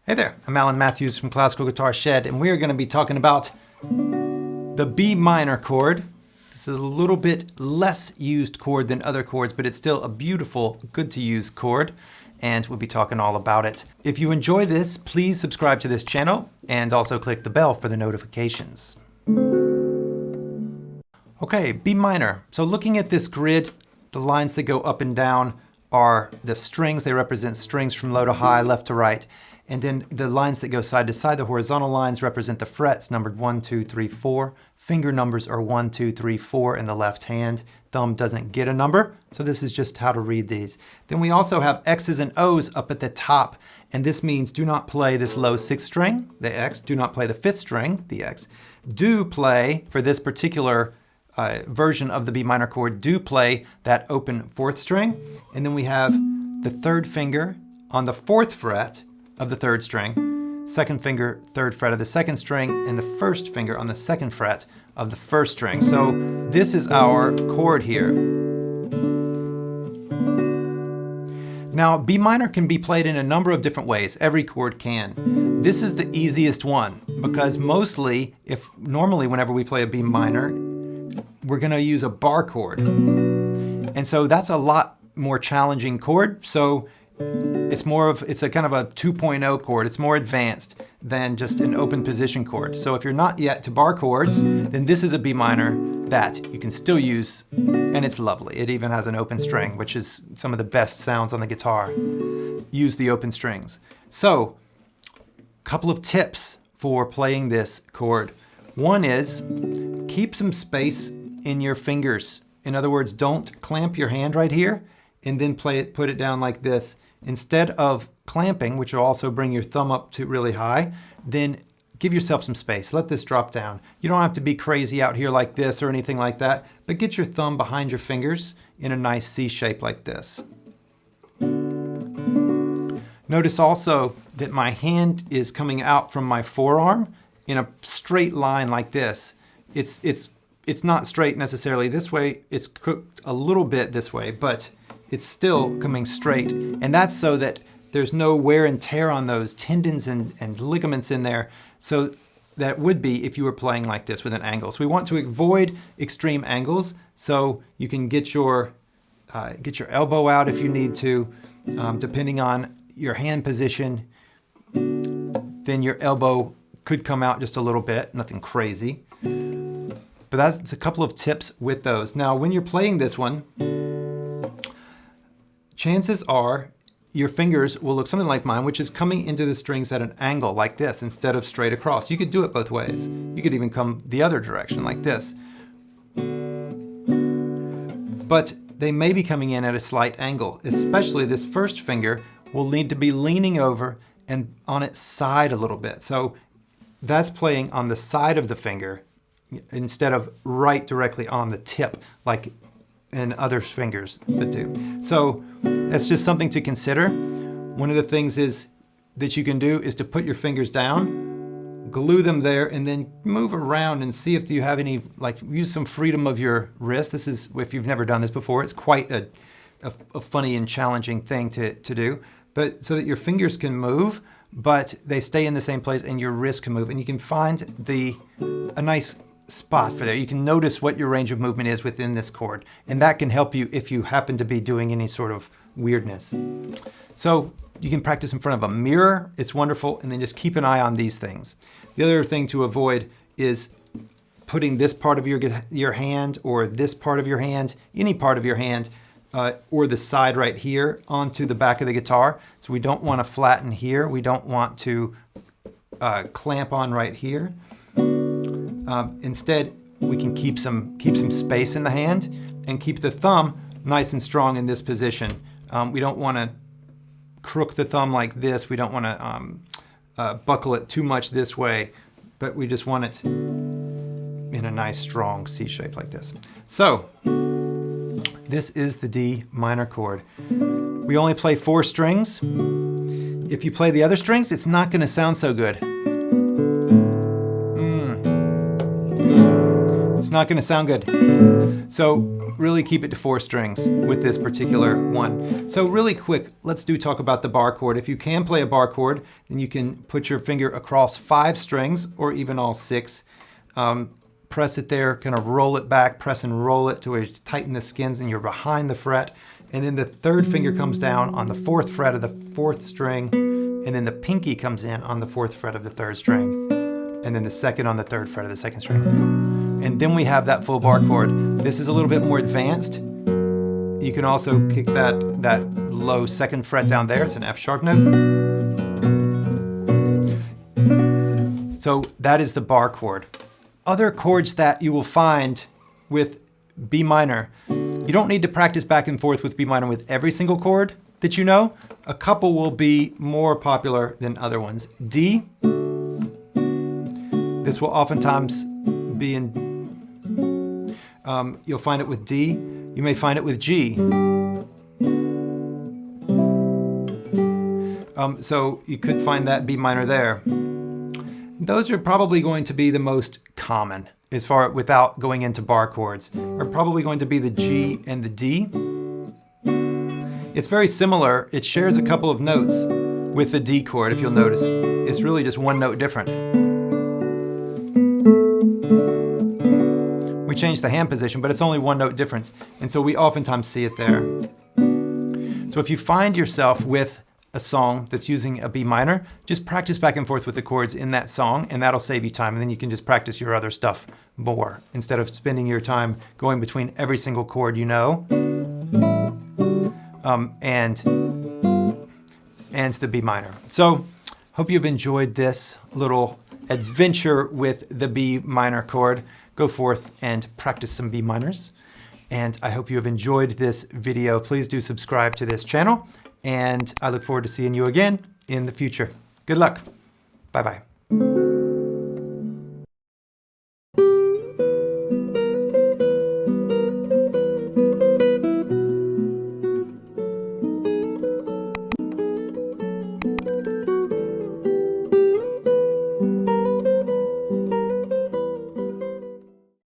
Hey there, I'm Alan Matthews from Classical Guitar Shed, and we're going to be talking about the B minor chord. This is a little bit less used chord than other chords, but it's still a beautiful, good to use chord, and we'll be talking all about it. If you enjoy this, please subscribe to this channel and also click the bell for the notifications. Okay, B minor. So looking at this grid, the lines that go up and down are the strings. They represent strings from low to high, left to right. And then the lines that go side to side, the horizontal lines represent the frets numbered 1, 2, 3, 4. Finger numbers are 1, 2, 3, 4 in the left hand. Thumb doesn't get a number, so this is just how to read these. Then we also have X's and O's up at the top, and this means do not play this low 6th string, the X, do not play the 5th string, the X. Do play, for this particular version of the B minor chord, do play that open 4th string, and then we have the 3rd finger on the 4th fret of the 3rd string, 2nd finger, 3rd fret of the 2nd string, and the 1st finger on the 2nd fret of the 1st string. So this is our chord here. Now, B minor can be played in a number of different ways. Every chord can. This is the easiest one because normally whenever we play a B minor, we're going to use a bar chord. And so that's a lot more challenging chord. So it's a kind of a 2.0 chord. It's more advanced than just an open position chord. So if you're not yet to bar chords, then this is a B minor that you can still use, and it's lovely. It even has an open string, which is some of the best sounds on the guitar. Use the open strings. So, a couple of tips for playing this chord. One is keep some space in your fingers. In other words, don't clamp your hand right here and then put it down like this. Instead of clamping, which will also bring your thumb up to really high, then give yourself some space. Let this drop down. You don't have to be crazy out here like this or anything like that, but get your thumb behind your fingers in a nice C shape like this. Notice also that my hand is coming out from my forearm in a straight line like this. It's not straight necessarily this way. It's crooked a little bit this way, but it's still coming straight. And that's so that there's no wear and tear on those tendons and ligaments in there. So that would be if you were playing like this with an angle. So we want to avoid extreme angles. So you can get your elbow out if you need to, depending on your hand position. Then your elbow could come out just a little bit, nothing crazy. But that's a couple of tips with those. Now, when you're playing this one, chances are your fingers will look something like mine, which is coming into the strings at an angle like this instead of straight across. You could do it both ways. You could even come the other direction like this. But they may be coming in at a slight angle, especially this first finger will need to be leaning over and on its side a little bit. So that's playing on the side of the finger instead of right directly on the tip like and other fingers that do. So that's just something to consider. One of the things is that you can do is to put your fingers down, glue them there, and then move around and see if you have any, use some freedom of your wrist. This is, if you've never done this before, it's quite a funny and challenging thing to do. But so that your fingers can move, but they stay in the same place and your wrist can move. And you can find a nice spot for there. You can notice what your range of movement is within this chord, and that can help you if you happen to be doing any sort of weirdness. So you can practice in front of a mirror. It's wonderful, and then just keep an eye on these things. The other thing to avoid is putting this part of your hand or this part of your hand, any part of your hand, or the side right here onto the back of the guitar. So we don't want to flatten here. We don't want to clamp on right here. Instead, we can keep some space in the hand and keep the thumb nice and strong in this position. We don't want to crook the thumb like this. We don't want to buckle it too much this way, but we just want it in a nice strong C shape like this. So this is the D minor chord. We only play 4 strings. If you play the other strings, it's not going to sound so good. It's not going to sound good. So really keep it to 4 strings with this particular one. So really quick, let's talk about the bar chord. If you can play a bar chord, then you can put your finger across 5 strings or even all 6. Press it there, kind of roll it back, press and roll it to where you tighten the skins and you're behind the fret. And then the 3rd finger comes down on the 4th fret of the 4th string, and then the pinky comes in on the 4th fret of the 3rd string, and then the 2nd on the 3rd fret of the 2nd string. And then we have that full bar chord. This is a little bit more advanced. You can also kick that low 2nd fret down there. It's an F sharp note. So that is the bar chord. Other chords that you will find with B minor, you don't need to practice back and forth with B minor with every single chord that you know. A couple will be more popular than other ones. D, this will oftentimes be in, you'll find it with D. You may find it with G. So you could find that B minor there. Those are probably going to be the most common as far without going into bar chords. Are probably going to be the G and the D. It's very similar. It shares a couple of notes with the D chord, if you'll notice. It's really just one note different. We changed the hand position, but it's only one note difference. And so we oftentimes see it there. So if you find yourself with a song that's using a B minor, just practice back and forth with the chords in that song, and that'll save you time. And then you can just practice your other stuff more instead of spending your time going between every single chord you know and the B minor. So hope you've enjoyed this little adventure with the B minor chord. Go forth and practice some B minors. And I hope you have enjoyed this video. Please do subscribe to this channel. And I look forward to seeing you again in the future. Good luck. Bye-bye.